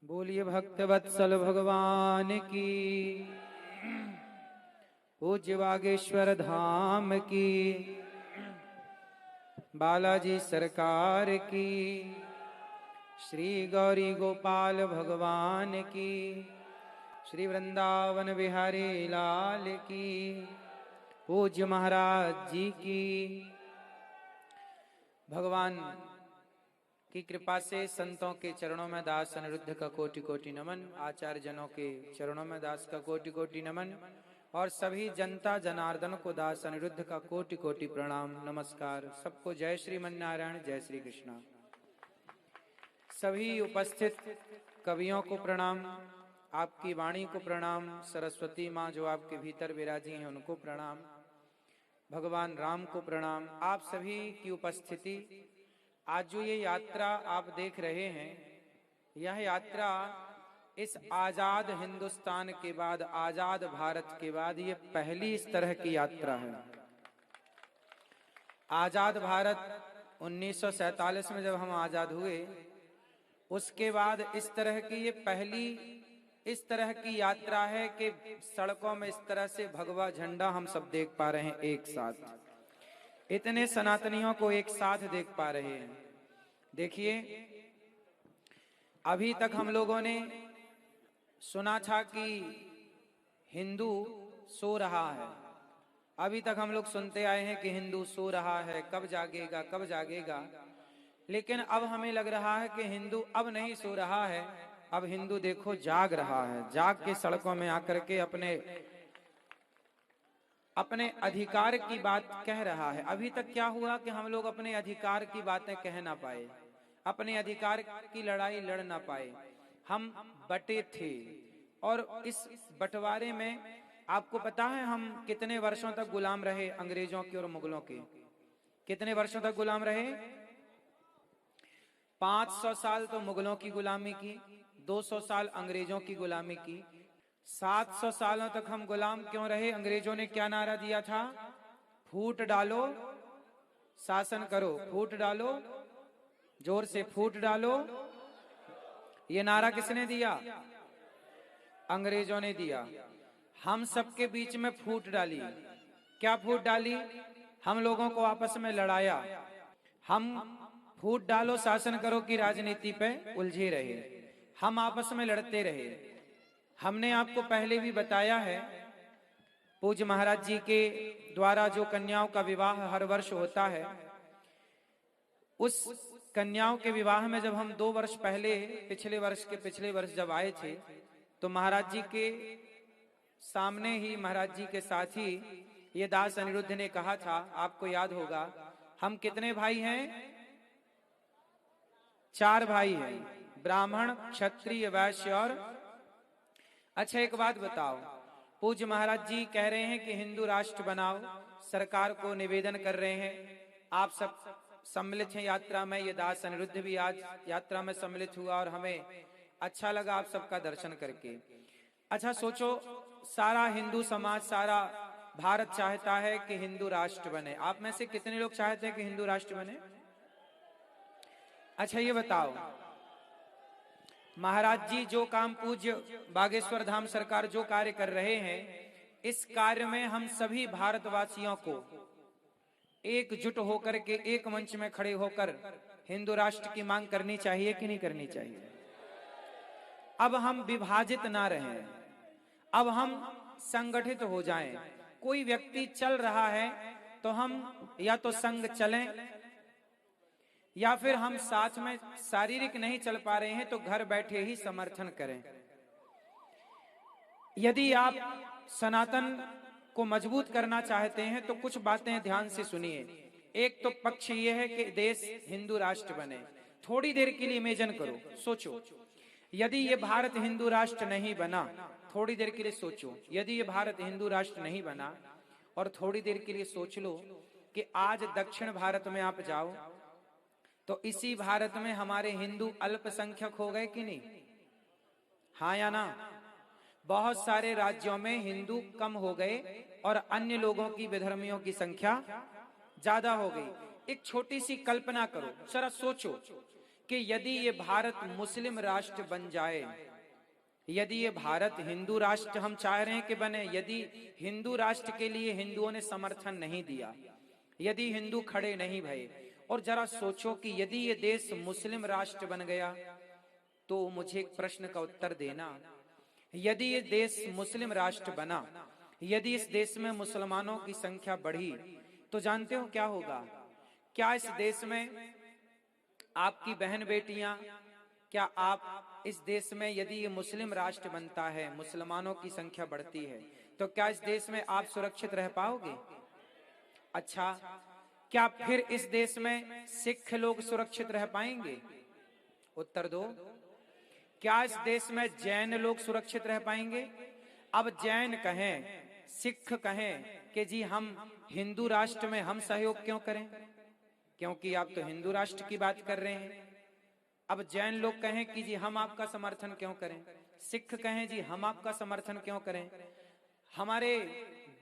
बोलिए भक्तवत्सल भगवान की, पूज्य बागेश्वर धाम की, बालाजी सरकार की, श्री गौरी गोपाल भगवान की, श्री वृंदावन बिहारी लाल की, पूज्य महाराज जी की। भगवान की कृपा से संतों के चरणों में दास अनिरुद्ध का कोटि कोटि नमन, आचार्य जनों के चरणों में दास का कोटि कोटि नमन, और सभी जनता जनार्दन को दास अनिरुद्ध का कोटि कोटि प्रणाम नमस्कार। सबको जय श्रीमन नारायण, जय श्री कृष्णा। सभी उपस्थित कवियों को प्रणाम, आपकी वाणी को प्रणाम, सरस्वती माँ जो आपके भीतर विराजी हैं उनको प्रणाम, भगवान राम को प्रणाम। आप सभी की उपस्थिति, आज जो ये यात्रा आप देख रहे हैं, यह यात्रा इस आजाद हिंदुस्तान के बाद, आजाद भारत के बाद ये पहली इस तरह की यात्रा है। आजाद भारत 1947 में जब हम आजाद हुए, उसके बाद इस तरह की ये पहली इस तरह की यात्रा है कि सड़कों में इस तरह से भगवा झंडा हम सब देख पा रहे हैं एक साथ। इतने सनातनियों को एक साथ देख पा रहे हैं। देखिए, अभी तक हम लोगों ने सुना था कि हिंदू सो रहा है। अभी तक हम लोग सुनते आए हैं कि हिंदू सो रहा है, कब जागेगा कब जागेगा। लेकिन अब हमें लग रहा है कि हिंदू अब नहीं सो रहा है, अब हिंदू देखो जाग रहा है। जाग के सड़कों में आकर के अपने अधिकार की बात कह रहा है। अभी तक क्या हुआ कि हम लोग अपने अधिकार की बातें कह ना पाए, अपने अधिकार की लड़ाई लड़ ना पाए। हम बटे थे, और इस बंटवारे में आपको पता है हम कितने वर्षों तक गुलाम रहे अंग्रेजों के और मुगलों के। कितने वर्षों तक गुलाम रहे? 500 साल तो मुगलों की गुलामी की, 200 साल अंग्रेजों की गुलामी की। 700 सालों तक हम गुलाम क्यों रहे? अंग्रेजों ने क्या नारा दिया था? फूट डालो शासन करो, फूट डालो, जोर से फूट डालो। ये नारा किसने दिया? अंग्रेजों ने दिया। हम सबके बीच में फूट डाली। क्या फूट डाली? हम लोगों को आपस में लड़ाया। हम फूट डालो शासन करो की राजनीति पे उलझे रहे, हम आपस में लड़ते रहे। हमने आपको पहले भी बताया है, पूज्य महाराज जी के द्वारा जो कन्याओं का विवाह हर वर्ष होता है, उस कन्याओं के विवाह में जब हम 2 वर्ष पहले पिछले वर्ष जब आए थे, तो महाराज जी के सामने ही, महाराज जी के साथ ही ये दास अनिरुद्ध ने कहा था, आपको याद होगा, हम कितने भाई हैं? 4 भाई हैं, ब्राह्मण, क्षत्रिय, वैश्य और। अच्छा, एक बात बताओ, पूज्य महाराज जी कह रहे हैं कि हिंदू राष्ट्र बनाओ, सरकार को निवेदन कर रहे हैं। आप सब सम्मिलित हैं यात्रा में, ये दास अनिरुद्ध भी आज यात्रा में सम्मिलित हुआ और हमें अच्छा लगा आप सबका दर्शन करके। अच्छा सोचो, सारा हिंदू समाज, सारा भारत चाहता है कि हिंदू राष्ट्र बने। आप में से कितने लोग चाहते हैं कि हिंदू राष्ट्र बने? अच्छा ये बताओ, महाराज जी जो काम, पूज्य बागेश्वर धाम सरकार जो कार्य कर रहे हैं, इस कार्य में हम सभी भारतवासियों को एकजुट होकर के एक मंच में खड़े होकर हिंदू राष्ट्र की मांग करनी चाहिए कि नहीं करनी चाहिए? अब हम विभाजित ना रहें, अब हम संगठित हो जाएं। कोई व्यक्ति चल रहा है तो हम या तो संग चलें, या फिर हम साथ में शारीरिक नहीं चल पा रहे हैं तो घर बैठे ही समर्थन करें। यदि आप सनातन को मजबूत करना चाहते हैं तो कुछ बातें ध्यान से सुनिए। एक तो पक्ष ये है कि देश हिंदू राष्ट्र बने। थोड़ी देर के लिए इमेजिन करो, सोचो, यदि ये भारत हिंदू राष्ट्र नहीं बना, थोड़ी देर के लिए सोचो, यदि ये भारत हिंदू राष्ट्र नहीं बना, और थोड़ी देर के लिए सोच लो कि आज दक्षिण भारत में आप जाओ तो इसी भारत में हमारे हिंदू अल्पसंख्यक हो गए कि नहीं? हाँ या ना? बहुत सारे राज्यों में हिंदू कम हो गए और अन्य लोगों की, विधर्मियों की संख्या ज्यादा हो गई। एक छोटी सी कल्पना करो, जरा सोचो कि यदि ये भारत मुस्लिम राष्ट्र बन जाए, यदि ये भारत हिंदू राष्ट्र हम चाह रहे हैं कि बने, यदि हिंदू राष्ट्र के लिए हिंदुओं ने समर्थन नहीं दिया, यदि हिंदू खड़े नहीं भये, और जरा सोचो कि यदि ये देश मुस्लिम राष्ट्र बन गया तो मुझे एक प्रश्न का उत्तर देना। यदि ये देश मुस्लिम राष्ट्र बना, यदि इस देश में मुसलमानों की संख्या बढ़ी, तो जानते हो क्या होगा? क्या इस देश में आपकी बहन बेटियां, क्या आप इस देश में यदि ये मुस्लिम राष्ट्र बनता है, मुसलमानों की संख्या बढ़ती है, तो क्या इस देश में आप सुरक्षित रह पाओगे? अच्छा, क्या फिर इस देश में सिख लोग सुरक्षित रह पाएंगे? उत्तर दो। क्या इस देश में जैन लोग सुरक्षित रह पाएंगे? अब जैन कहें, सिख कहें कि जी हम हिंदू राष्ट्र में हम सहयोग क्यों करें, क्योंकि आप तो हिंदू राष्ट्र की बात कर रहे हैं। अब जैन लोग कहें कि जी हम आपका समर्थन क्यों करें, सिख कहें जी हम आपका समर्थन क्यों करें, हमारे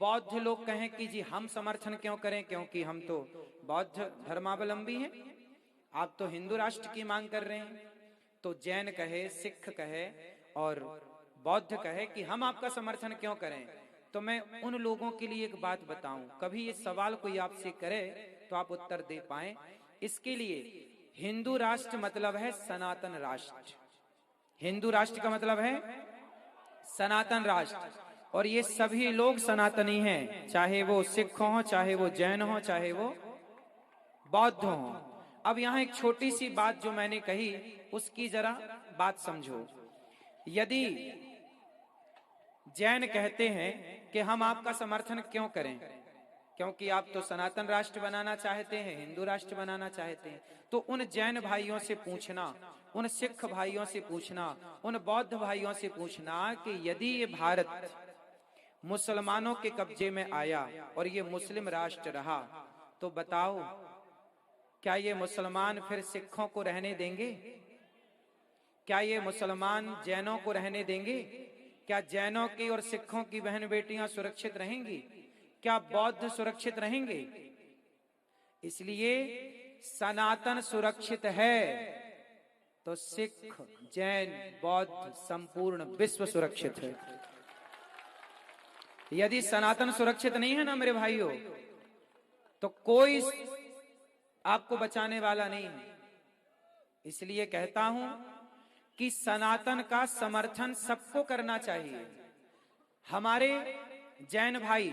बौद्ध लोग कहें कि जी हम समर्थन क्यों करें, क्योंकि हम तो बौद्ध धर्मावलंबी हैं, आप तो हिंदू राष्ट्र की मांग कर रहे हैं। तो जैन कहे, सिख कहे और बौद्ध कहे कि हम आपका समर्थन क्यों करें। तो मैं उन लोगों के लिए एक बात बताऊं, कभी ये सवाल कोई आपसे करे तो आप उत्तर दे पाएं। इसके लिए हिंदू राष्ट्र मतलब है सनातन राष्ट्र, हिंदू राष्ट्र का मतलब है सनातन राष्ट्र, और ये सभी लोग सनातनी हैं, चाहे वो सिख हो, चाहे वो जैन हो, चाहे वो बौद्ध हो। अब यहां एक छोटी सी बात जो मैंने कही उसकी जरा बात समझो। यदि जैन कहते हैं कि हम आपका समर्थन क्यों करें, क्योंकि आप तो सनातन राष्ट्र बनाना चाहते हैं, हिंदू राष्ट्र बनाना चाहते हैं, तो उन जैन भाइयों से पूछना, उन सिख भाइयों से पूछना, उन बौद्ध भाइयों से पूछना कि यदि ये भारत मुसलमानों के कब्जे में आया और ये मुस्लिम राष्ट्र रहा, तो बताओ क्या ये मुसलमान फिर सिखों को रहने देंगे? क्या ये मुसलमान जैनों को रहने देंगे? क्या जैनों की और सिखों की बहन बेटियां सुरक्षित रहेंगी? क्या बौद्ध सुरक्षित रहेंगे? इसलिए सनातन सुरक्षित है तो सिख, जैन, बौद्ध, संपूर्ण विश्व सुरक्षित है। यदि सनातन सुरक्षित नहीं है ना मेरे भाइयों, तो कोई आपको बचाने वाला नहीं है। इसलिए कहता हूं कि सनातन का समर्थन सबको करना चाहिए। हमारे जैन भाई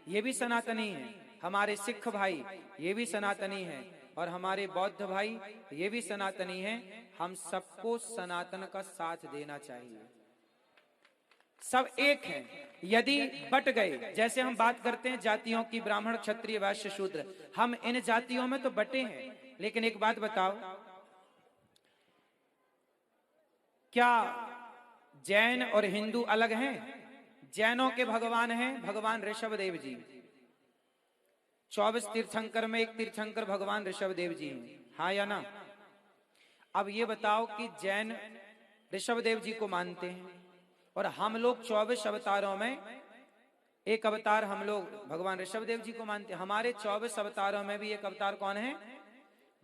ये भी सनातनी हैं, हमारे सिख भाई ये भी सनातनी हैं, और हमारे बौद्ध भाई ये भी सनातनी हैं। हम सबको सनातन का साथ देना चाहिए। सब एक हैं। यदि बट गए, जैसे हम बात करते हैं जातियों की, ब्राह्मण, क्षत्रिय, वैश्य, शूद्र, हम इन जातियों में तो बटे हैं, लेकिन एक बात बताओ, क्या जैन और हिंदू अलग हैं? जैनों के भगवान हैं भगवान ऋषभ देव जी, 24 तीर्थंकर में एक तीर्थंकर भगवान ऋषभ देव जी हैं, हाँ या ना? अब ये बताओ कि जैन ऋषभ देव जी को मानते हैं और हम लोग 24 अवतारों में एक अवतार हम लोग भगवान ऋषभ देव जी को मानते हैं। हमारे 24 अवतारों में भी एक अवतार कौन है?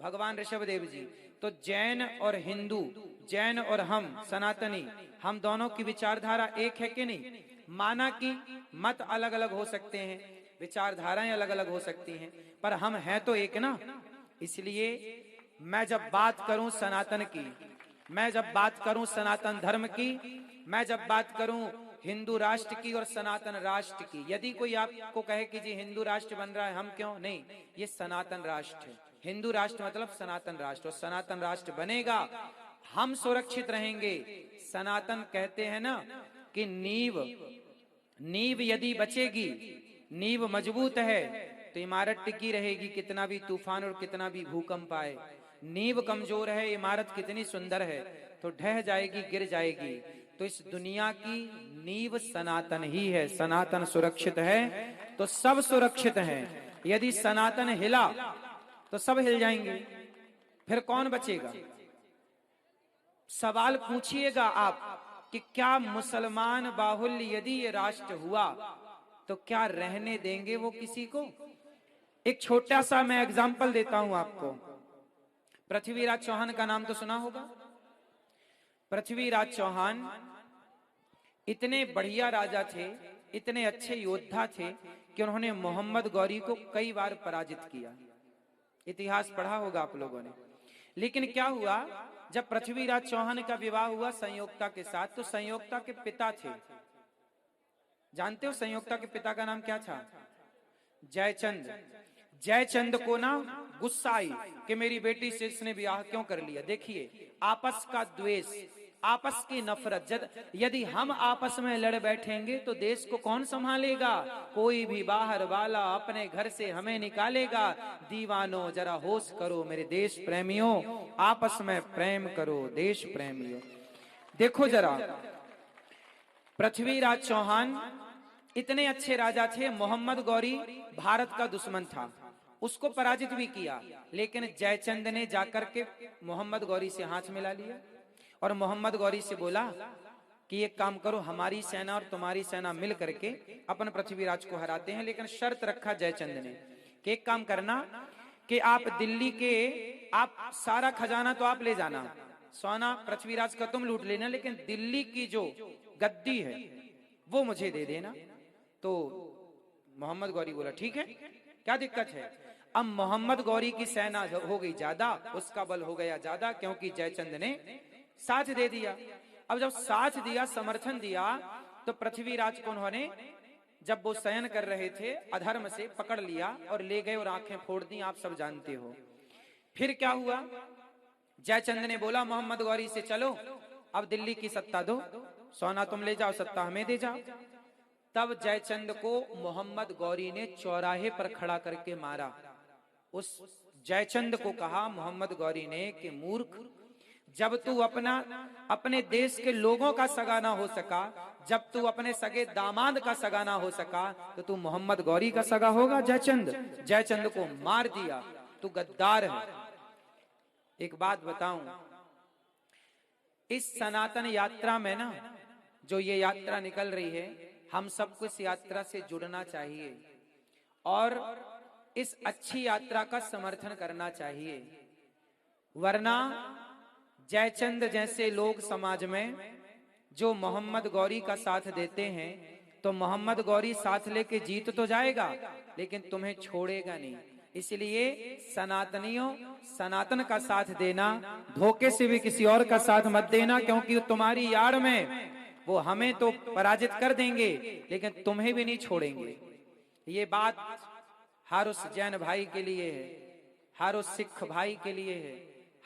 भगवान ऋषभ देव जी। तो जैन और हिंदू, जैन और हम सनातनी, हम दोनों की विचारधारा एक है कि नहीं? माना कि मत अलग अलग हो सकते हैं, विचारधाराएं अलग अलग हो सकती हैं, पर हम हैं तो एक ना। इसलिए मैं जब बात करूं सनातन की, मैं जब बात करूं सनातन धर्म की, मैं जब बात करूं हिंदू राष्ट्र की और सनातन राष्ट्र की, यदि कोई आपको कहे कि जी हिंदू राष्ट्र बन रहा है, हम क्यों नहीं, ये सनातन राष्ट्र है। हिंदू राष्ट्र मतलब सनातन राष्ट्र, और सनातन राष्ट्र बनेगा, हम सुरक्षित रहेंगे। सनातन कहते हैं ना कि नींव यदि बचेगी, नींव मजबूत है तो इमारत टिकी रहेगी, कितना भी तूफान और कितना भी भूकंप आए। नींव कमजोर है, इमारत कितनी सुंदर है तो ढह जाएगी, गिर जाएगी। तो इस दुनिया की नींव सनातन ही है। सनातन सुरक्षित है तो सब सुरक्षित हैं। यदि सनातन हिला तो सब हिल जाएंगे, फिर कौन बचेगा? सवाल पूछिएगा आप कि क्या मुसलमान बाहुल्य यदि ये राष्ट्र हुआ तो क्या रहने देंगे वो किसी को? एक छोटा सा मैं एग्जाम्पल देता हूं आपको। पृथ्वीराज चौहान का नाम तो सुना होगा। पृथ्वीराज चौहान इतने बढ़िया राजा थे, इतने अच्छे योद्धा थे कि उन्होंने मोहम्मद गौरी को कई बार पराजित किया। इतिहास पढ़ा होगा आप लोगों ने। लेकिन क्या हुआ, जब पृथ्वीराज चौहान का विवाह हुआ संयोक्ता के साथ, तो संयोक्ता के पिता थे, जानते हो संयोक्ता के पिता का नाम क्या था? जयचंद। जयचंद को ना गुस्सा आई कि मेरी बेटी से इसने ब्याह क्यों कर लिया। देखिए आपस का द्वेष, आपस की नफरत, यदि हम आपस में लड़ बैठेंगे तो देश को कौन संभालेगा? कोई भी बाहर वाला अपने घर से हमें निकालेगा। दीवानों जरा होश करो मेरे देश प्रेमियों, आपस में प्रेम करो देश प्रेमियों। देखो जरा, पृथ्वीराज चौहान इतने अच्छे राजा थे, मोहम्मद गौरी भारत का दुश्मन था, उसको पराजित भी किया, लेकिन जयचंद ने जाकर के मोहम्मद गौरी से हाथ मिला लिया और मोहम्मद गौरी से बोला कि एक काम करो, हमारी सेना और तुम्हारी सेना मिल करके अपन पृथ्वीराज को हराते हैं। लेकिन शर्त रखा जयचंद ने कि एक काम करना कि आप दिल्ली के, आप सारा खजाना तो आप ले जाना, सोना पृथ्वीराज का तुम लूट लेना, लेकिन दिल्ली की जो गद्दी है वो मुझे दे देना। तो मोहम्मद गौरी बोला ठीक है, क्या दिक्कत है। अब मोहम्मद गौरी की सेना हो गई ज्यादा, उसका बल हो गया ज्यादा, क्योंकि जयचंद ने साथ दे दिया। अब जब साथ दिया, समर्थन दिया, तो पृथ्वीराज को उन्होंने, जब वो शयन कर रहे थे, अधर्म से पकड़ लिया और ले गए और आंखें फोड़ दी, आप सब जानते हो। फिर क्या हुआ, जयचंद ने बोला मोहम्मद गौरी से चलो अब दिल्ली की सत्ता दो, सोना तुम ले जाओ, सत्ता हमें दे जाओ। तब जयचंद को मोहम्मद गौरी ने चौराहे पर खड़ा करके मारा। उस जयचंद को कहा मोहम्मद गौरी ने कि मूर्ख, जब तू अपने देश के लोगों का सगा ना हो सका, जब तू अपने सगे दामाद का सगा ना हो सका, तो तू मोहम्मद गौरी का सगा होगा जयचंद। जयचंद को मार दिया, तू गद्दार है। एक बात बताऊं, इस सनातन यात्रा में ना, जो ये यात्रा निकल रही है, हम सबको इस यात्रा से जुड़ना चाहिए और इस अच्छी यात्रा का समर्थन करना चाहिए। वरना जयचंद जैसे लोग समाज में जो मोहम्मद गौरी का साथ देते हैं, तो मोहम्मद गौरी साथ लेके जीत तो जाएगा, लेकिन तुम्हें छोड़ेगा नहीं। इसलिए सनातनियों, सनातन का साथ देना, धोखे से भी किसी और का साथ मत देना, क्योंकि तुम्हारी यार में वो हमें तो पराजित कर देंगे, लेकिन तुम्हें भी नहीं छोड़ेंगे। ये बात हर उस जैन भाई के लिए है, हर उस सिख भाई के लिए है,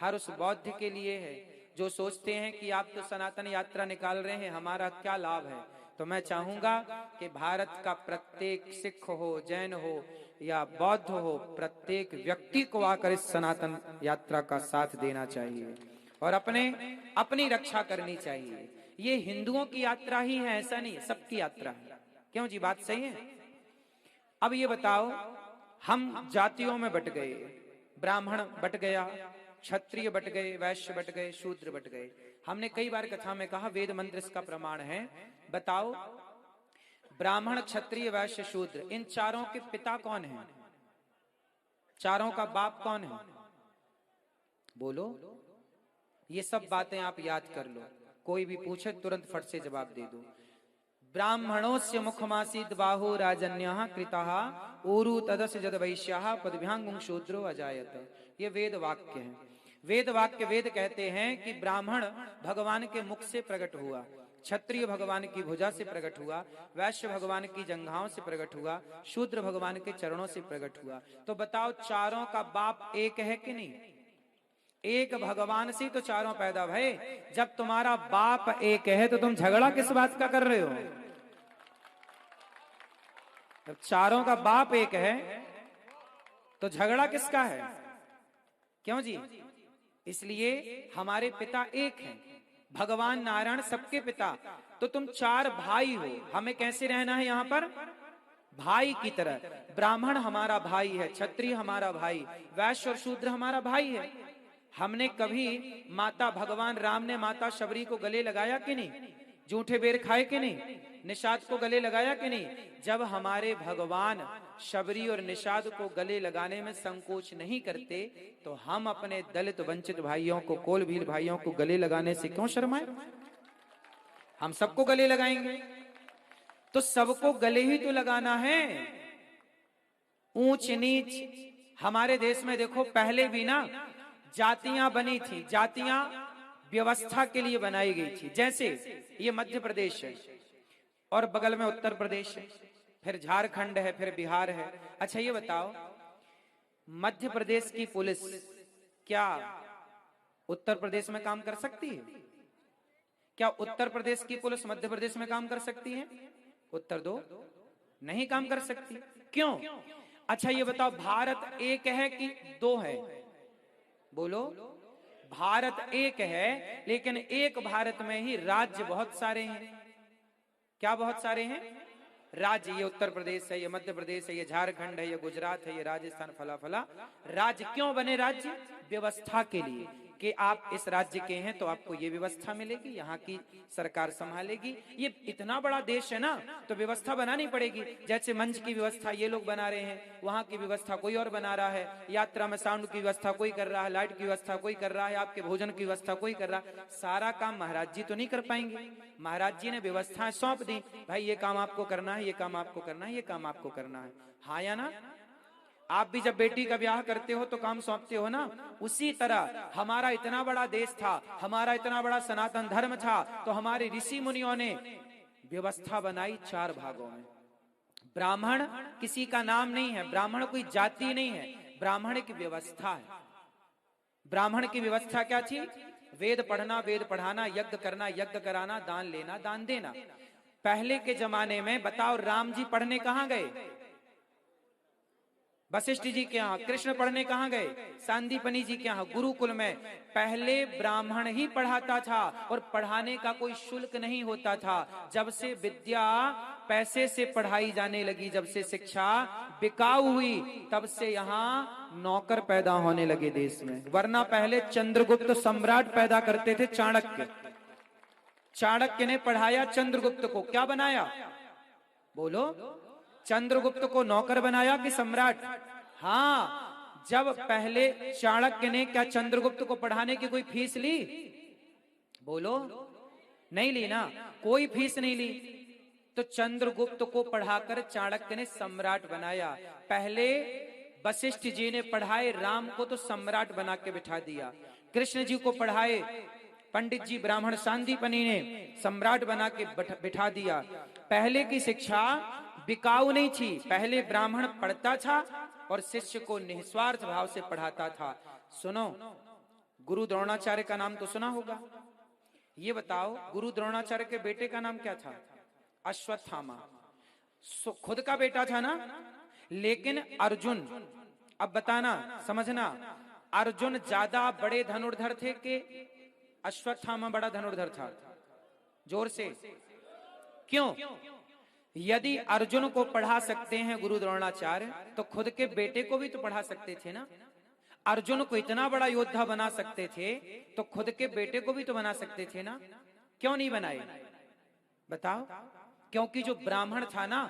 हर उस बौद्ध के लिए है, जो सोचते हैं कि आप तो सनातन यात्रा निकाल रहे हैं, हमारा क्या लाभ है। तो मैं चाहूंगा कि भारत का प्रत्येक सिख हो, जैन हो या बौद्ध हो, प्रत्येक व्यक्ति को आकर इस सनातन यात्रा का साथ देना चाहिए और अपनी रक्षा करनी चाहिए। ये हिंदुओं की यात्रा ही है ऐसा नहीं, सबकी यात्रा है। क्यों जी, बात सही है। अब ये बताओ, हम जातियों में बट गए, ब्राह्मण बट गया, क्षत्रिय बट गए, वैश्य बट गए, शूद्र बट गए। हमने कई बार कथा में कहा, वेद मंत्र इसका प्रमाण है। बताओ, ब्राह्मण, क्षत्रिय, वैश्य, शूद्र, इन चारों के पिता कौन है? चारों का बाप कौन है? बोलो। ये सब बातें आप याद कर लो, कोई भी पूछे तुरंत फट से जवाब दे दो। ब्राह्मणोस्य मुखमासीद बाहु राजन्यः कृतः ऊरु तदस्य जद वैश्यः पदभ्यांगुं शूद्रो अजायत। ये वेद वाक्य है। वेद वाक्य, वेद कहते हैं कि ब्राह्मण भगवान के मुख से प्रकट हुआ, क्षत्रिय भगवान की भुजा से प्रकट हुआ, वैश्य भगवान की जंघाओं से प्रकट हुआ, शूद्र भगवान के चरणों से प्रकट हुआ। तो बताओ, चारों का बाप एक है कि नहीं? एक भगवान से तो चारों पैदा भये। जब तुम्हारा बाप एक है तो तुम झगड़ा किस बात का कर रहे हो? जब चारों का बाप एक है तो झगड़ा किसका है? क्यों जी? इसलिए हमारे पिता एक हैं, भगवान नारायण सबके पिता। तो तुम चार भाई हो, हमें कैसे रहना है यहाँ पर? भाई की तरह। ब्राह्मण हमारा भाई है, क्षत्रिय हमारा भाई, वैश्य और शूद्र हमारा भाई है। हमने कभी माता, भगवान राम ने माता शबरी को गले लगाया कि नहीं? जूठे बेर खाए कि नहीं? निषाद को गले लगाया कि नहीं? जब हमारे भगवान शबरी और निषाद को गले लगाने में संकोच नहीं करते, तो हम अपने दलित वंचित भाइयों को, कोल भील भाइयों को गले लगाने से क्यों शर्माए? हम सबको गले लगाएंगे। तो सबको गले ही तो लगाना है। ऊंच नीच हमारे देश में देखो, पहले भी ना जातियां बनी थी, जातियां व्यवस्था के लिए बनाई गई थी। जैसे ये मध्य प्रदेश है और बगल में उत्तर प्रदेश है, फिर झारखंड है, फिर बिहार है। अच्छा ये बताओ, मध्य प्रदेश की पुलिस क्या उत्तर प्रदेश में काम कर सकती है? क्या उत्तर प्रदेश की पुलिस मध्य प्रदेश में काम कर सकती है? उत्तर दो, नहीं काम कर सकती। क्यों? अच्छा ये बताओ, भारत एक है कि दो है? बोलो। भारत एक है, लेकिन एक भारत में ही राज्य बहुत सारे हैं। क्या बहुत सारे हैं? राज्य। ये उत्तर प्रदेश है, ये मध्य प्रदेश है, ये झारखंड है, ये गुजरात है, ये राजस्थान, फला फला राज्य। क्यों बने राज्य? व्यवस्था के लिए, कि आप इस राज्य के हैं तो आपको ये व्यवस्था मिलेगी, यहाँ की सरकार संभालेगी। ये इतना बड़ा देश है ना, तो व्यवस्था बनानी पड़ेगी। जैसे मंच की व्यवस्था ये लोग बना रहे हैं, वहां की व्यवस्था कोई और बना रहा है, यात्रा में साउंड की व्यवस्था कोई कर रहा है, लाइट की व्यवस्था कोई कर रहा है, आपके भोजन की व्यवस्था कोई कर रहा है। सारा काम महाराज जी तो नहीं कर पाएंगे। महाराज जी ने व्यवस्थाएं सौंप दी, भाई ये काम आपको करना है, ये काम आपको करना है, ये काम आपको करना है। हाँ या ना? आप भी जब बेटी का ब्याह करते हो तो काम सौंपते हो ना? उसी तरह हमारा इतना बड़ा देश था, हमारा इतना बड़ा सनातन धर्म था, तो हमारे ऋषि मुनियों ने व्यवस्था बनाई 4 भागों में। ब्राह्मण किसी का नाम नहीं है, ब्राह्मण कोई जाति नहीं है, ब्राह्मण की व्यवस्था है। ब्राह्मण की व्यवस्था क्या थी? वेद पढ़ना, वेद पढ़ाना, यज्ञ करना, यज्ञ कराना, दान लेना, दान देना। पहले के जमाने में बताओ, राम जी पढ़ने कहां गए? वशिष्ठ जी के यहाँ। कृष्ण पढ़ने कहाँ गए? सांदीपनी जी के यहाँ, गुरुकुल में। पहले ब्राह्मण ही पढ़ाता था और पढ़ाने का कोई शुल्क नहीं होता था। जब से विद्या पैसे से पढ़ाई जाने लगी, जब से शिक्षा बिकाऊ हुई, तब से यहाँ नौकर पैदा होने लगे देश में। वरना पहले चंद्रगुप्त सम्राट पैदा करते थे, चाणक्य। चाणक्य ने पढ़ाया चंद्रगुप्त को, क्या बनाया? बोलो। चंद्रगुप्त को नौकर बनाया कि सम्राट? हाँ, जब पहले चाणक्य ने क्या चंद्रगुप्त को पढ़ाने की कोई फीस ली? बोलो। नहीं ली ना, कोई फीस नहीं ली। तो चंद्रगुप्त को पढ़ाकर चाणक्य ने सम्राट बनाया। पहले वशिष्ठ जी ने पढ़ाए राम को, तो सम्राट बना के बिठा दिया। कृष्ण जी को पढ़ाए पंडित जी ब्राह्मण सांदीपनी ने, सम्राट बना के बिठा दिया। पहले की शिक्षा बिकाऊ नहीं थी, पहले ब्राह्मण पढ़ता था और शिष्य को निस्वार्थ भाव से पढ़ाता था। सुनो, गुरु द्रोणाचार्य का नाम तो सुना होगा। ये बताओ, गुरु द्रोणाचार्य के बेटे का नाम क्या था? अश्वत्थामा। खुद का बेटा था ना, लेकिन अर्जुन, अब बताना, समझना, अर्जुन ज्यादा बड़े धनुर्धर थे कि अश्वत्थामा बड़ा धनुर्धर था? जोर से। क्यों? यदि अर्जुन को पढ़ा सकते हैं गुरु द्रोणाचार्य, तो खुद के बेटे को भी तो पढ़ा सकते थे ना। अर्जुन को इतना बड़ा योद्धा बना सकते थे, तो खुद के बेटे को भी तो बना सकते थे ना। क्यों नहीं बनाए? बताओ। क्योंकि जो ब्राह्मण था ना,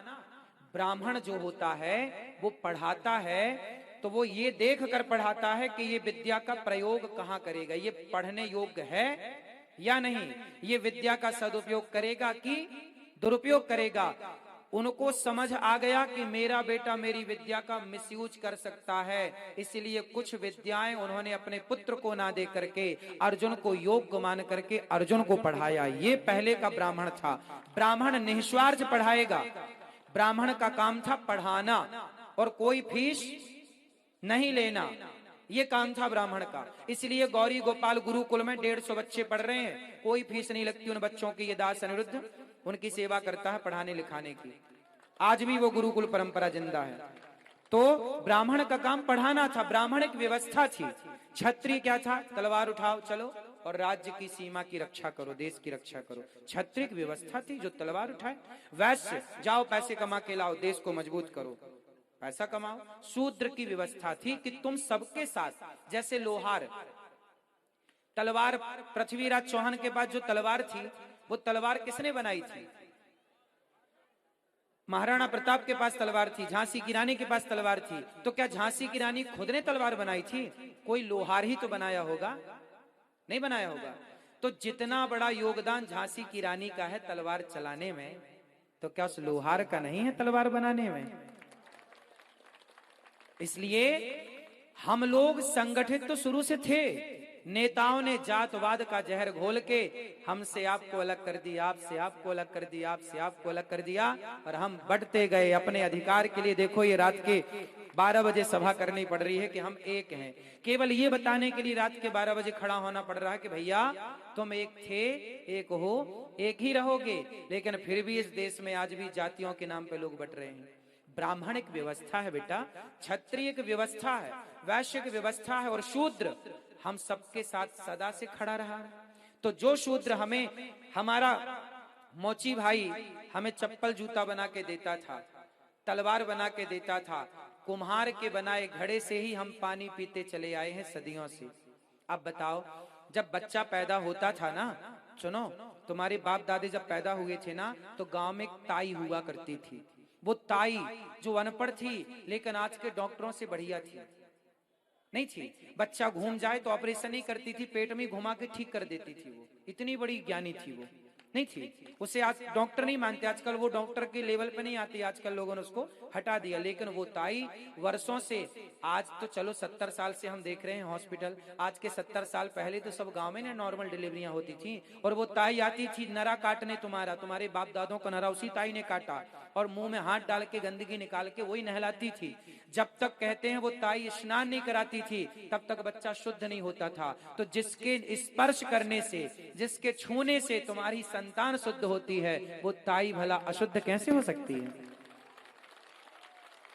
ब्राह्मण जो होता है वो पढ़ाता है, तो वो ये देख कर पढ़ाता है कि ये विद्या का प्रयोग कहाँ करेगा, ये पढ़ने योग्य है या नहीं, ये विद्या का सदुपयोग करेगा कि दुरुपयोग करेगा। उनको समझ आ गया कि मेरा बेटा मेरी विद्या का मिसयूज कर सकता है, इसलिए कुछ विद्याएं उन्होंने अपने पुत्र को ना दे करके अर्जुन को योग्य मान करके अर्जुन को पढ़ाया। ये पहले का ब्राह्मण था। ब्राह्मण निस्वार्थ पढ़ाएगा, ब्राह्मण का काम था पढ़ाना और कोई फीस नहीं लेना, ये काम था ब्राह्मण का। इसलिए गौरी गोपाल गुरुकुल में 150 बच्चे पढ़ रहे हैं, कोई फीस नहीं लगती उन बच्चों की। ये दास अनिरुद्ध उनकी सेवा करता है पढ़ाने लिखाने की। आज भी वो गुरुकुल परंपरा जिंदा है। तो ब्राह्मण का काम पढ़ाना था, ब्राह्मण एक व्यवस्था थी। क्षत्रिय क्या था? तलवार उठाओ चलो और राज्य की सीमा की रक्षा करो, देश की रक्षा करो। क्षत्रिय की व्यवस्था थी जो तलवार उठाए। वैश्य जाओ पैसे कमा के लाओ, देश को मजबूत करो, पैसा कमाओ। शूद्र की व्यवस्था थी कि तुम सबके साथ, जैसे लोहार, तलवार पृथ्वीराज चौहान के बाद जो तलवार थी, वो तलवार किसने बनाई थी? महाराणा प्रताप के पास तलवार थी, झांसी की रानी के पास तलवार थी, तो क्या झांसी की रानी खुद ने तलवार बनाई थी? कोई लोहार ही तो बनाया होगा, नहीं बनाया होगा। तो जितना बड़ा योगदान झांसी की रानी का है तलवार चलाने में, तो क्या उस लोहार का नहीं है तलवार बनाने में? इसलिए हम लोग संगठित तो शुरू से थे, नेताओं ने जातवाद का जहर घोल के हमसे आपको अलग कर दिया, आपसे आपको अलग कर दिया, आपसे आपको अलग कर दिया, और हम बढ़ते गए अपने अधिकार के लिए। देखो ये रात के 12 बजे सभा करनी पड़ रही है कि हम एक हैं, केवल ये बताने के लिए रात के 12 बजे खड़ा होना पड़ रहा है कि भैया तुम एक थे, एक हो, एक ही रहोगे। लेकिन फिर भी इस देश में आज भी जातियों के नाम पे लोग बट रहे हैं। ब्राह्मणिक व्यवस्था है बेटा, क्षत्रिय की व्यवस्था है, वैश्य की व्यवस्था है, और शूद्र हम सबके साथ सदा से खड़ा रहा है। तो जो शूद्र हमें, हमारा मोची भाई हमें चप्पल जूता बना के देता था, तलवार बना के देता था, कुम्हार के बनाए घड़े से ही हम पानी पीते चले आए हैं सदियों से। अब बताओ, जब बच्चा पैदा होता था ना, सुनो, तुम्हारे बाप दादे जब पैदा हुए थे ना, तो गांव में एक ताई हुआ करती थी। वो ताई जो अनपढ़ थी लेकिन आज के डॉक्टरों से बढ़िया थी, नहीं थी। बच्चा घूम जाए तो ऑपरेशन ही करती थी, पेट में घुमा के ठीक कर देती थी। वो इतनी बड़ी ज्ञानी थी, वो नहीं थी। उसे आज डॉक्टर नहीं मानते, आजकल वो डॉक्टर के लेवल पे नहीं आती, आजकल लोगों ने उसको हटा दिया। लेकिन वो ताई वर्षों से, आज तो चलो 70 साल से हम देख रहे हैं हॉस्पिटल, आज के 70 साल पहले तो सब गांव में ना नॉर्मल डिलीवरियां होती थी। और वो ताई आती थी नरा काटने, तुम्हारे बाप दादों को नरा उसी ताई ने काटा, और मुंह में हाथ डाल के गंदगी निकाल के वही नहलाती थी। जब तक कहते हैं वो ताई स्नान नहीं कराती थी, तब तक बच्चा शुद्ध नहीं होता था। तो जिसके स्पर्श करने से, जिसके छूने से तुम्हारी संतान शुद्ध होती है, वो ताई भला अशुद्ध कैसे हो सकती है?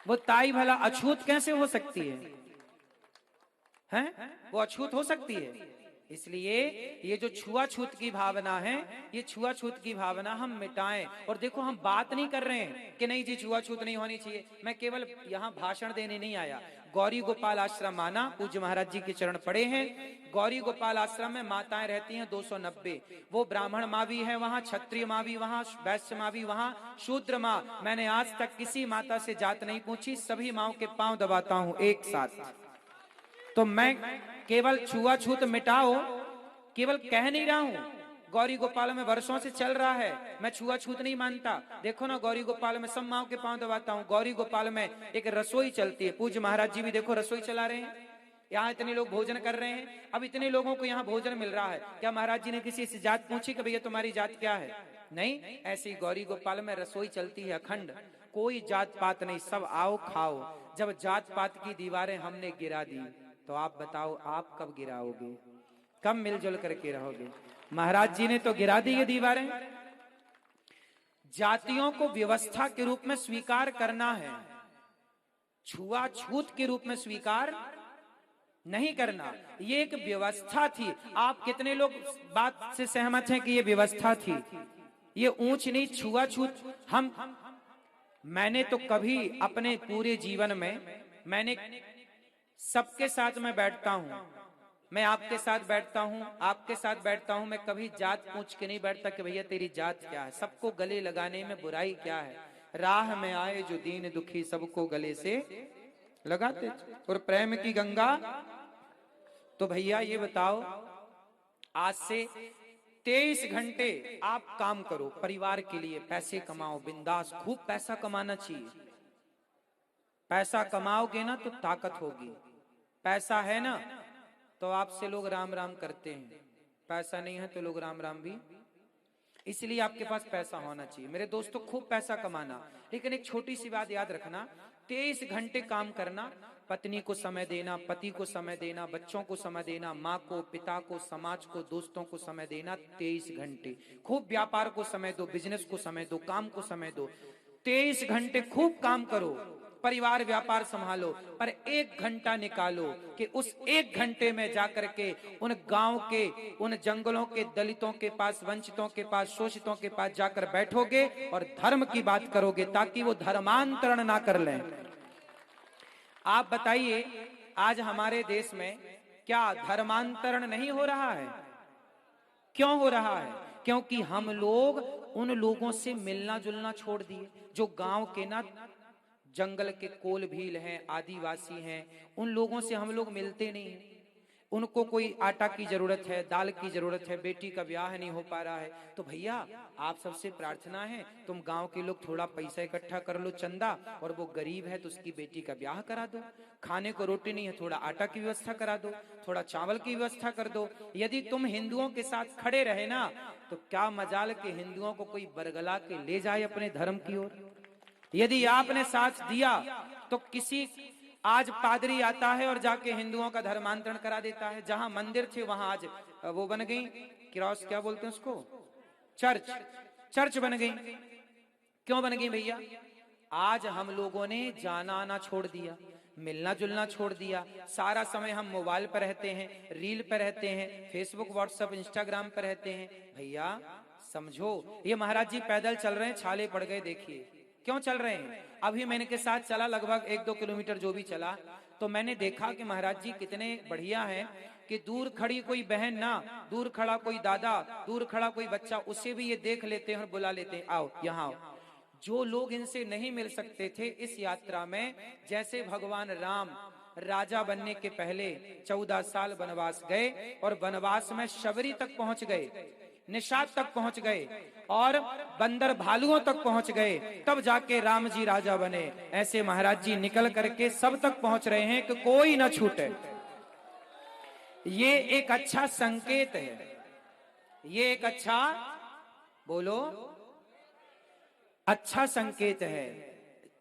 वो ताई भला अछूत कैसे हो सकती है? हैं? वो अछूत हो सकती है? इसलिए ये जो छुआछूत की भावना है, ये छुआछूत की भावना हम मिटाएं। और देखो, हम बात नहीं कर रहे हैं कि नहीं जी छुआछूत नहीं होनी चाहिए। मैं केवल यहाँ भाषण देने नहीं आया। गौरी गोपाल आश्रम आना, पूज्य महाराज जी के चरण पड़े हैं। गौरी गोपाल आश्रम में माताएं रहती हैं 290। वो ब्राह्मण माँ भी है वहाँ, क्षत्रिय माँ भी वहाँ, वैश्य माँ भी वहाँ, शूद्र माँ। मैंने आज तक किसी माता से जात नहीं पूछी, सभी माँओं के पांव दबाता हूँ एक साथ। तो मैं केवल छुआछूत मिटाओ केवल कह नहीं रहा हूं, गौरी गोपाल में वर्षों से चल रहा है। मैं छुआछूत नहीं मानता। देखो ना, गौरी गोपाल में सब माओ के पांव दबाता हूं। गौरी गोपाल में एक रसोई चलती है, पूज्य महाराज जी भी देखो रसोई चला रहे हैं। यहाँ इतने लोग भोजन कर रहे हैं, अब इतने लोगों को यहाँ भोजन मिल रहा है। क्या महाराज जी ने किसी से जात पूछी कि भैया तुम्हारी जात क्या है? नहीं, ऐसी गौरी गोपाल में रसोई चलती है अखंड, कोई जात पात नहीं, सब आओ खाओ। जब जात पात की दीवारें हमने गिरा दी, तो आप बताओ आप कब गिराओगे, कब मिलजुल करके रहोगे? महाराज जी ने तो गिरा दी ये दीवारें। जातियों को व्यवस्था के रूप में स्वीकार करना है, छुआछूत के रूप में स्वीकार नहीं करना। ये एक व्यवस्था थी। आप कितने लोग बात से सहमत हैं कि ये व्यवस्था थी? ये ऊंच नीच छुआछूत मैंने तो कभी अपने पूरे जीवन में, मैंने सबके साथ मैं बैठता हूं, मैं आपके साथ बैठता हूं, आपके साथ बैठता हूं, मैं कभी जात पूछ के नहीं बैठता कि भैया तेरी जात क्या है। सबको गले लगाने में बुराई क्या है? राह में आए जो दीन दुखी, सबको गले से लगाते। और प्रेम की गंगा, तो भैया ये बताओ, आज से 23 घंटे आप काम करो परिवार के लिए, पैसे कमाओ बिंदास, खूब पैसा कमाना चाहिए। पैसा कमाओगे ना तो ताकत होगी। पैसा है ना तो आपसे लोग राम राम करते हैं, पैसा नहीं है तो लोग राम राम भी। इसलिए आपके पास पैसा होना चाहिए मेरे दोस्तों, खूब पैसा कमाना। लेकिन एक छोटी सी बात याद रखना, 23 घंटे काम करना, पत्नी को समय देना, पति को समय देना, बच्चों को समय देना, माँ को, पिता को, समाज को, दोस्तों को समय देना 23 घंटे। खूब व्यापार को समय दो, बिजनेस को समय दो, काम को समय दो। 23 घंटे खूब काम करो, परिवार व्यापार संभालो, पर 1 घंटा निकालो कि उस 1 घंटे में जाकर के उन गांव के, उन जंगलों के दलितों के पास, वंचितों के पास, शोषितों के पास जाकर बैठोगे और धर्म की बात करोगे, ताकि वो धर्मांतरण ना कर लें। आप बताइए, आज हमारे देश में क्या धर्मांतरण नहीं हो रहा है? क्यों हो रहा है? क्योंकि हम लोग उन लोगों से मिलना जुलना छोड़ दिए जो गांव के ना जंगल के कोल भील हैं, आदिवासी हैं, उन लोगों से हम लोग मिलते नहीं हैं। उनको कोई आटा की जरूरत है, दाल की जरूरत है, बेटी का ब्याह नहीं हो पा रहा है, तो भैया आप सबसे प्रार्थना है तुम गांव के लोग थोड़ा पैसा इकट्ठा कर लो, चंदा, और वो गरीब है तो उसकी बेटी का ब्याह करा दो। खाने को रोटी नहीं है, थोड़ा आटा की व्यवस्था करा दो, थोड़ा चावल की व्यवस्था कर दो। यदि तुम हिंदुओं के साथ खड़े रहे ना तो क्या मजाल के हिंदुओं को कोई बरगला के ले जाए अपने धर्म की ओर। यदि आपने साथ दिया तो किसी आज पादरी आता है और जाके हिंदुओं का धर्मांतरण करा देता है। जहां मंदिर थे वहां आज वो बन गई क्रॉस, क्या बोलते हैं उसको, चर्च, चर्च बन गई। क्यों बन गई भैया? आज हम लोगों ने जाना आना छोड़ दिया, मिलना जुलना छोड़ दिया, सारा समय हम मोबाइल पर रहते हैं, रील पर रहते हैं, फेसबुक व्हाट्सएप इंस्टाग्राम पर रहते हैं। भैया समझो, ये महाराज जी पैदल चल रहे हैं, छाले पड़ गए, देखिए क्यों चल रहे हैं। अभी मैंने के साथ चला लगभग 1-2 किलोमीटर जो भी चला, तो मैंने देखा कि महाराज जी कितने बढ़िया हैं कि दूर खड़ी कोई बहन ना, दूर खड़ा कोई दादा, दूर खड़ा कोई बच्चा, उसे भी ये देख लेते हैं और बुला लेते हैं, आओ यहाँ आओ। जो लोग इनसे नहीं मिल सकते थे इस यात्रा में, जैसे भगवान राम राजा बनने के पहले 14 साल वनवास गए और वनवास में शबरी तक पहुंच गए, निषाद तक पहुंच गए और बंदर भालुओं तक पहुंच गए, तब जाके राम जी राजा बने। ऐसे महाराज जी निकल करके सब तक पहुंच रहे हैं कि कोई ना छूटे। ये एक अच्छा संकेत है, ये एक अच्छा, बोलो, अच्छा संकेत है।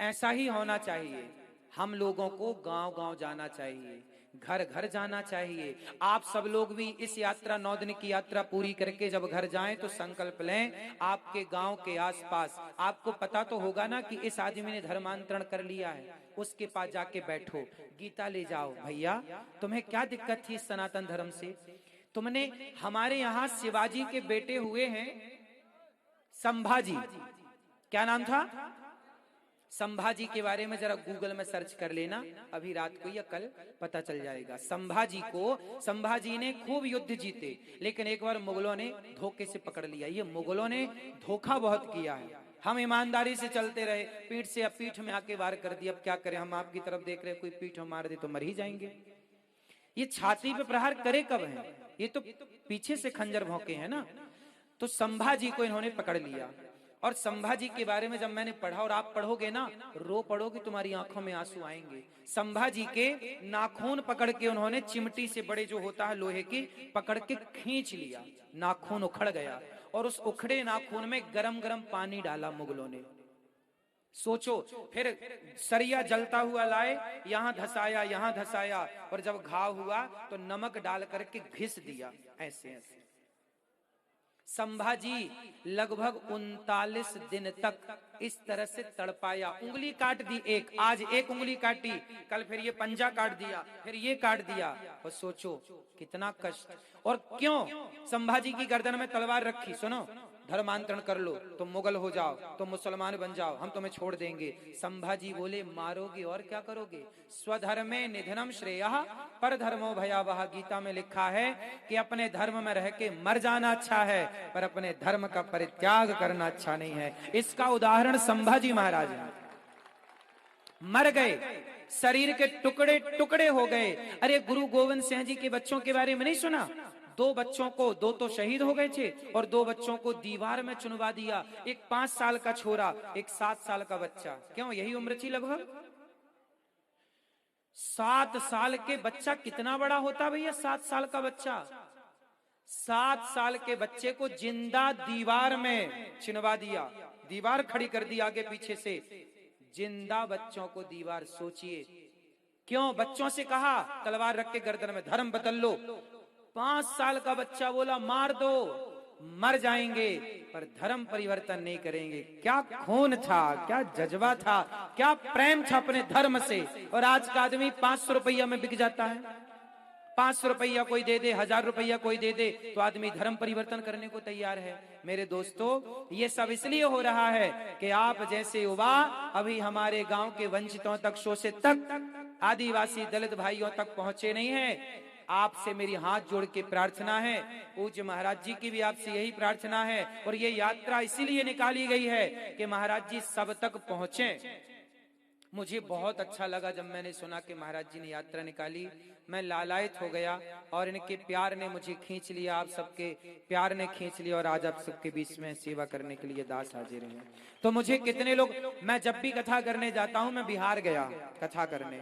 ऐसा ही होना चाहिए। हम लोगों को गांव गांव जाना चाहिए, घर घर जाना चाहिए। आप सब लोग भी इस यात्रा 9 दिन की यात्रा पूरी करके जब घर जाएं तो संकल्प लें, आपके गांव के आसपास आपको पता तो होगा ना कि इस आदमी ने धर्मांतरण कर लिया है, उसके पास जाके बैठो, गीता ले जाओ। भैया तुम्हें क्या दिक्कत थी सनातन धर्म से? तुमने, हमारे यहाँ शिवाजी के बेटे हुए हैं संभाजी, क्या नाम था? संभाजी के बारे में जरा गूगल में सर्च कर लेना, अभी रात को या कल पता चल जाएगा। संभाजी ने खूब युद्ध जीते, लेकिन एक बार मुगलों ने धोखे से पकड़ लिया। ये मुगलों ने धोखा बहुत किया है। हम ईमानदारी से चलते रहे, पीठ से अब पीठ में आके वार कर दिया। अब क्या करें, हम आपकी तरफ देख रहे, कोई पीठ में मार दे तो मर ही जाएंगे। ये छाती पे प्रहार करे कब है? ये तो पीछे से खंजर भौंके हैं ना। तो संभाजी को इन्होंने पकड़ लिया। और संभाजी के बारे में जब मैंने पढ़ा, और आप पढ़ोगे ना रो पड़ोगे, तुम्हारी आंखों में आंसू आएंगे। संभाजी के नाखून पकड़ के उन्होंने चिमटी से, बड़े जो होता है लोहे की, पकड़ के खींच लिया, नाखून उखड़ गया और उस उखड़े नाखून में गरम गरम पानी डाला मुगलों ने। सोचो, फिर सरिया जलता हुआ लाए, यहां धसाया यहां धसाया, और जब घाव हुआ तो नमक डाल करके घिस दिया, ऐसे ऐसे। संभाजी लगभग 39 दिन तक इस तरह से तड़पाया। उंगली काट दी एक, आज एक उंगली काटी, कल फिर ये पंजा काट दिया, फिर ये काट दिया। और सोचो कितना कष्ट। और क्यों संभाजी की गर्दन में तलवार रखी? सुनो, धर्मांतरण कर लो, तुम मुगल हो जाओ, तुम मुसलमान बन जाओ, हम तुम्हें छोड़ देंगे। संभाजी बोले मारोगे और क्या करोगे? स्वधर्मे निधनम श्रेयः पर धर्मो भयावह। गीता में लिखा है कि अपने धर्म में रह के मर जाना अच्छा है, पर अपने धर्म का परित्याग करना अच्छा नहीं है। इसका उदाहरण संभाजी महाराज है। मर गए, शरीर के टुकड़े टुकड़े हो गए। अरे गुरु गोविंद सिंह जी के बच्चों के बारे में नहीं सुना? 2 बच्चों को, 2 तो शहीद हो गए थे, और 2 बच्चों को दीवार में चुनवा दिया। एक 5 साल का छोरा, एक 7 साल का बच्चा। क्यों, यही उम्र थी लगभग। 7 साल के बच्चा कितना बड़ा होता भैया? 7 साल का बच्चा, 7 साल के बच्चे को जिंदा दीवार में चिनवा दिया, दीवार खड़ी कर दी आगे पीछे से, जिंदा बच्चों को दीवार। सोचिए क्यों? बच्चों से कहा तलवार रख के गर्दन में, धर्म बदल लो। 5 साल का बच्चा बोला मार दो, मर जाएंगे पर धर्म परिवर्तन नहीं करेंगे। क्या खून था, क्या जज्बा था, क्या प्रेम था अपने धर्म से। और आज का आदमी 500 रुपया में बिक जाता है। 500 रुपया कोई दे दे, 1000 रुपया कोई दे दे, तो आदमी धर्म परिवर्तन करने को तैयार है। मेरे दोस्तों, ये सब इसलिए हो रहा है कि आप जैसे युवा अभी हमारे गांव के वंचितों तक, शोषित तक, आदिवासी दलित भाइयों तक पहुंचे नहीं है। आपसे मेरी हाथ जोड़ के प्रार्थना है, पूज्य महाराज जी की भी आपसे यही प्रार्थना है। और ये यात्रा इसीलिए निकाली गई है कि महाराज जी सब तक पहुंचे। मुझे बहुत अच्छा लगा जब मैंने सुना कि महाराज जी ने यात्रा निकाली, मैं लालायित हो गया और इनके प्यार ने मुझे खींच लिया, आप सबके प्यार ने खींच लिया और आज आप सबके बीच में सेवा करने के लिए दास हाजिर हैं। तो मुझे कितने लोग, मैं जब भी कथा करने जाता हूं, मैं बिहार गया कथा करने,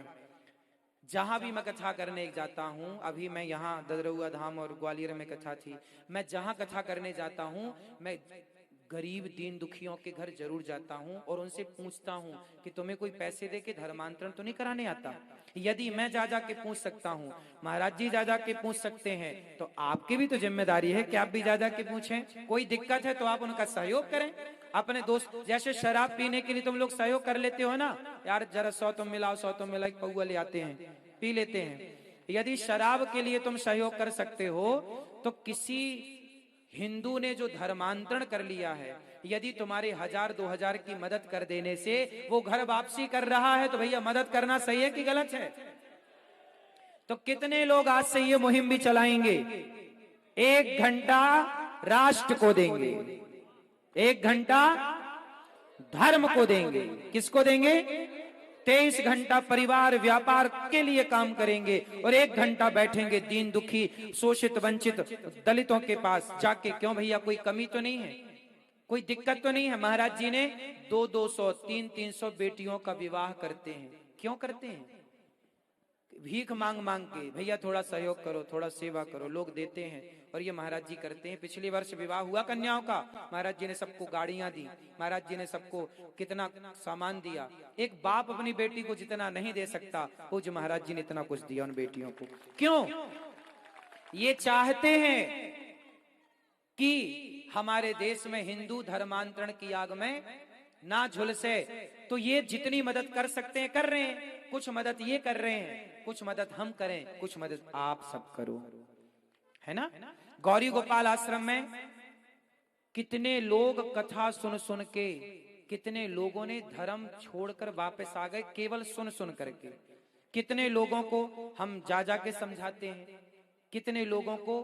जहां भी मैं कथा करने जाता हूं, अभी मैं यहाँ ददरुआ धाम और ग्वालियर में कथा थी, मैं जहां कथा करने जाता हूं, मैं गरीब दीन दुखियों के घर जरूर जाता हूं और उनसे पूछता हूं कि तुम्हें कोई पैसे दे के धर्मांतरण तो नहीं कराने आता? यदि मैं जा जा के पूछ सकता हूं, महाराज जी जा जा के पूछ सकते हैं, तो आपकी भी तो जिम्मेदारी है कि आप भी जा जा के पूछें। कोई दिक्कत है तो आप उनका सहयोग करें। अपने दोस्त, जैसे शराब पीने के लिए तुम लोग सहयोग कर लेते हो ना, यार जरा 100 तुम मिलाओ, 100 तुम मिलाओ, पौआ ले आते हैं, पी लेते हैं। यदि शराब के लिए तुम सहयोग कर सकते हो, तो किसी हिंदू ने जो धर्मांतरण कर लिया है, यदि तुम्हारे 1000-2000 की मदद कर देने से वो घर वापसी कर रहा है, तो भैया मदद करना सही है कि गलत है? तो कितने लोग आज से ये मुहिम भी चलाएंगे? 1 घंटा राष्ट्र को देंगे, 1 घंटा धर्म को देंगे। किसको देंगे? 23 घंटा परिवार व्यापार के लिए काम करेंगे और 1 घंटा बैठेंगे दीन दुखी शोषित वंचित दलितों के पास जाके। क्यों भैया, कोई कमी तो नहीं है, कोई दिक्कत तो नहीं है? महाराज जी ने 200-200, 300-300 बेटियों का विवाह करते हैं। क्यों करते हैं? भीख मांग मांग के, भैया थोड़ा सहयोग करो, थोड़ा सेवा करो, लोग देते हैं और ये महाराज जी करते हैं। पिछले वर्ष विवाह हुआ कन्याओं का, महाराज जी ने सबको गाड़ियां दी, महाराज जी ने सबको कितना सामान दिया। एक बाप अपनी बेटी को जितना नहीं दे सकता, पूज्य महाराज जी ने इतना कुछ दिया उन बेटियों को। क्यों? ये चाहते हैं कि हमारे देश में हिंदू धर्मांतरण की आग में ना झुलसे। तो ये जितनी मदद कर सकते हैं कर रहे हैं। कुछ मदद ये कर रहे हैं, कुछ मदद हम करें, कुछ मदद आप सब करो, है ना? गौरी गोपाल आश्रम में कितने लोग कथा सुन सुन के, कितने लोगों ने धर्म छोड़कर वापस आ गए केवल सुन सुन करके। कितने लोगों को हम जा जा के समझाते हैं, कितने लोगों को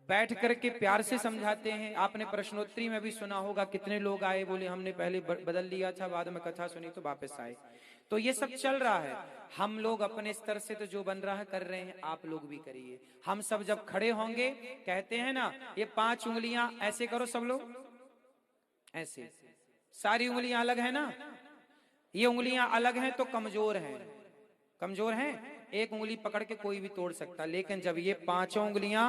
बैठ करके प्यार से समझाते हैं। आपने प्रश्नोत्तरी में भी सुना होगा, कितने लोग आए, बोले हमने पहले बदल लिया था, बाद में कथा सुनी तो वापस आए। तो ये सब चल रहा है। हम लोग अपने स्तर से तो जो बन रहा है कर रहे हैं, आप लोग भी करिए। हम सब जब खड़े होंगे, कहते हैं ना, ये 5 उंगलियां ऐसे करो सब लोग, ऐसे सारी उंगलियां अलग है ना, ये उंगलियां अलग हैं तो कमजोर हैं, कमजोर हैं। एक उंगली पकड़ के कोई भी तोड़ सकता, लेकिन जब ये 5 उंगलियां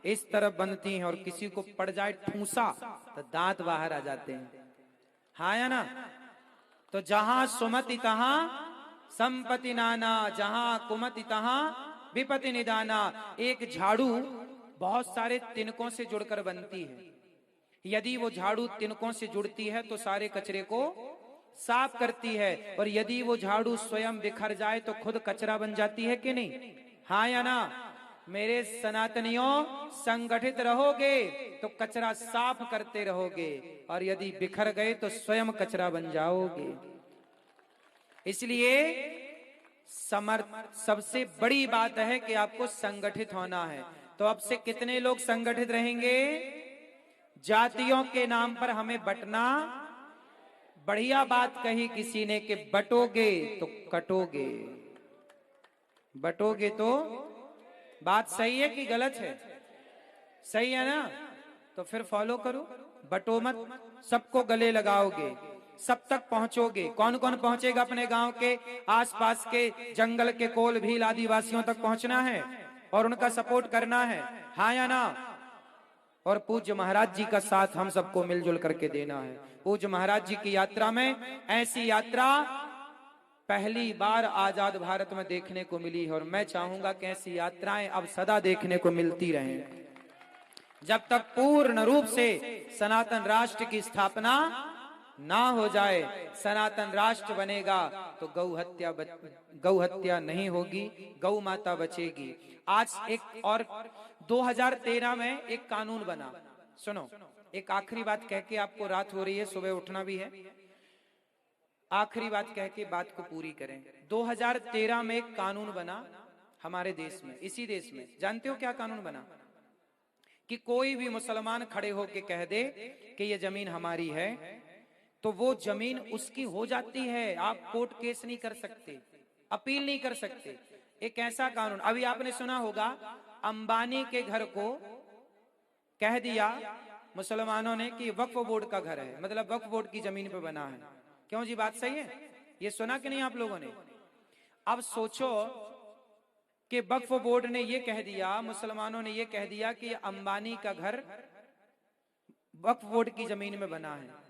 इस तरफ बनती हैं और किसी को पड़ जाए ठूसा तो दांत बाहर आ जाते हैं, हाँ या ना? तो जहां सुमति तहां संपत्ति नाना, जहां कुमति तहां विपत्ति निदाना। एक झाड़ू बहुत सारे तिनकों से जुड़कर बनती है। यदि वो झाड़ू तिनकों से जुड़ती है तो सारे कचरे को साफ करती है, और यदि वो झाड़ू स्वयं बिखर जाए तो खुद कचरा बन जाती है कि नहीं, हाँ या ना? मेरे सनातनियों, संगठित रहोगे तो कचरा साफ करते रहोगे, और यदि बिखर गए तो स्वयं कचरा बन जाओगे। इसलिए सबसे बड़ी बात है कि आपको संगठित होना है। तो अब से कितने लोग संगठित रहेंगे? जातियों के नाम पर हमें बंटना, बढ़िया बात कही किसी ने कि बटोगे तो कटोगे, बटोगे तो, बात सही है कि गलत है? सही है ना? तो फिर फॉलो करो, बटो मत, सबको गले लगाओगे, सब तक पहुंचोगे। कौन कौन पहुंचेगा? अपने गांव के आसपास के जंगल के कोल भील आदिवासियों तक पहुंचना है और उनका सपोर्ट करना है, हाँ या ना? और पूज्य महाराज जी का साथ हम सबको मिलजुल करके देना है। पूज्य महाराज जी की यात्रा में, ऐसी यात्रा पहली बार आजाद भारत में देखने को मिली है, और मैं चाहूंगा कि ऐसी यात्राएं अब सदा देखने को मिलती रहें। जब तक पूर्ण रूप से सनातन राष्ट्र की स्थापना ना हो जाए, सनातन राष्ट्र बनेगा तो गौ हत्या नहीं होगी, गौ माता बचेगी। आज एक और 2013 में एक कानून बना, सुनो, एक आखिरी बात कह के, आपको रात हो रही है, सुबह उठना भी है, आखिरी बात कह के बात को पूरी करें। 2013 में एक कानून बना, हमारे देश में, इसी देश में जानते हो क्या कानून बना? कि कोई भी मुसलमान खड़े होके कह दे कि ये जमीन हमारी है तो वो जमीन उसकी हो जाती है। आप कोर्ट केस नहीं कर सकते, अपील नहीं कर सकते। एक ऐसा कानून, अभी आपने सुना होगा, अंबानी के घर को कह दिया मुसलमानों ने कि वक्फ बोर्ड का घर है, मतलब वक्फ बोर्ड की जमीन पे बना है। क्यों जी, बात सही है? ये सुना कि नहीं आप लोगों ने? अब सोचो कि वक्फ बोर्ड ने ये कह दिया, मुसलमानों ने ये कह दिया कि अंबानी का घर वक्फ बोर्ड की जमीन में बना है।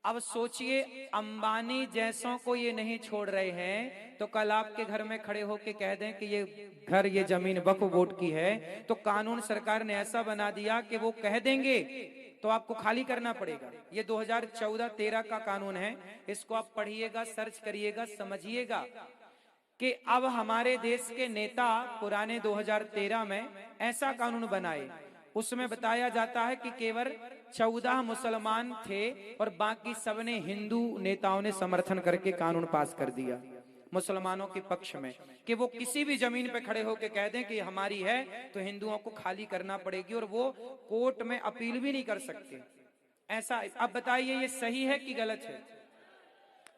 अब सोचिए, अंबानी जैसों को ये नहीं छोड़ रहे हैं तो कल आपके घर में खड़े होके कह दें कि ये घर, ये जमीन वक्फ बोर्ड की है, तो कानून सरकार ने ऐसा बना दिया कि वो कह देंगे तो आपको खाली करना पड़ेगा। ये 2014-13 का कानून है, इसको आप पढ़िएगा, सर्च करिएगा, समझिएगा कि अब हमारे देश के नेता पुराने 2013 में ऐसा कानून बनाए, उसमें बताया जाता है कि केवल 14 मुसलमान थे और बाकी सबने, हिंदू नेताओं ने समर्थन करके कानून पास कर दिया मुसलमानों के पक्ष में कि वो किसी भी जमीन पे खड़े होकर कह दें कि हमारी है तो हिंदुओं को खाली करना पड़ेगी और वो कोर्ट में अपील भी नहीं कर सकते। ऐसा, अब बताइए ये सही है कि गलत है?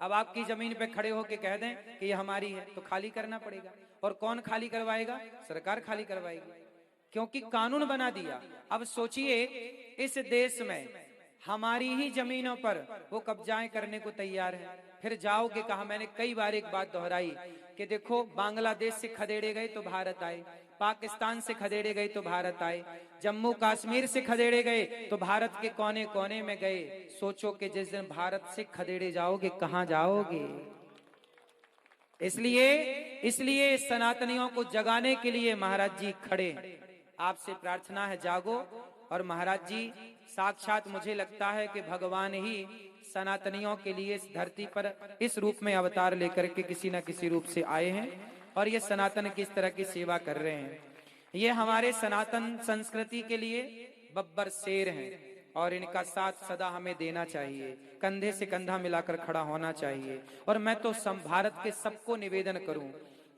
अब आपकी जमीन पे खड़े होके कह दें कि ये हमारी है तो खाली करना पड़ेगा, और कौन खाली करवाएगा? सरकार खाली करवाएगी, क्योंकि कानून बना दिया। अब सोचिए, इस देश में हमारी ही जमीनों पर वो कब्जाएं करने को तैयार है। फिर जाओगे कहा? मैंने कई बार एक बात दोहराई कि देखो, बांग्लादेश से खदेड़े गए तो भारत आए, पाकिस्तान से खदेड़े गए तो भारत आए, जम्मू कश्मीर से खदेड़े गए तो भारत के कोने कोने में गए। सोचो कि जिस दिन भारत से खदेड़े जाओगे कहां जाओगे? इसलिए सनातनियों को जगाने के लिए महाराज जी खड़े। आपसे प्रार्थना है, जागो। और महाराज जी साक्षात मुझे लगता है कि भगवान ही सनातनियों के लिए इस धरती पर इस रूप में अवतार लेकर के किसी न किसी रूप से आए हैं और ये सनातन की इस तरह की सेवा कर रहे हैं। ये हमारे सनातन संस्कृति के लिए बब्बर शेर हैं और इनका साथ सदा हमें देना चाहिए, कंधे से कंधा मिलाकर खड़ा होना चाहिए। और मैं तो भारत के सबको निवेदन करूं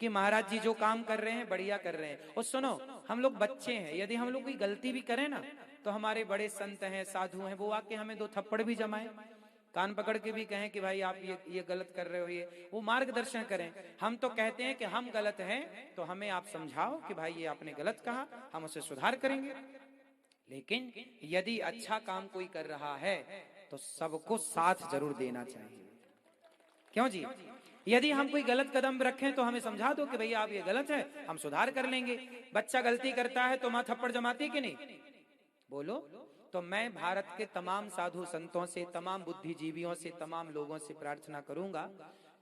कि महाराज जी जो काम कर रहे हैं बढ़िया कर रहे हैं। और सुनो, हम लोग बच्चे हैं, यदि हम लोग कोई गलती भी करें ना तो हमारे बड़े संत हैं, साधु हैं, वो आके हमें 2 थप्पड़ भी जमाए, कान पकड़ के भी कहें कि भाई आप ये गलत कर रहे हो, ये वो मार्गदर्शन करें। हम तो कहते हैं कि हम गलत हैं तो हमें आप समझाओ कि भाई ये आपने गलत कहा, हम उसे सुधार करेंगे। लेकिन यदि अच्छा काम कोई कर रहा है तो सबको साथ जरूर देना चाहिए। क्यों जी? यदि हम कोई गलत कदम रखें तो हमें समझा दो कि भैया आप ये गलत है, हम सुधार कर लेंगे। बच्चा गलती करता है तो मां थप्पड़ जमाती कि नहीं? बोलो। तो मैं भारत के तमाम साधु संतों से, तमाम बुद्धिजीवियों से, तमाम लोगों से प्रार्थना करूंगा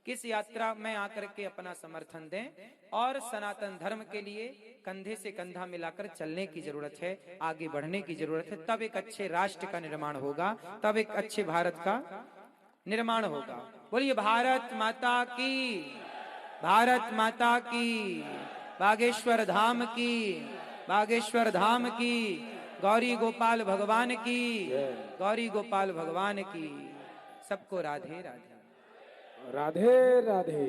कि इस यात्रा में आकर के अपना समर्थन दें और सनातन धर्म के लिए कंधे से कंधा मिलाकर चलने की जरूरत है, आगे बढ़ने की जरूरत है। तब एक अच्छे राष्ट्र का निर्माण होगा, तब एक अच्छे भारत का निर्माण होगा। बोलिए भारत माता की, भारत माता की, बागेश्वर धाम की, बागेश्वर धाम की, गौरी गोपाल भगवान की, गौरी गोपाल भगवान की। सबको राधे राधे, राधे राधे।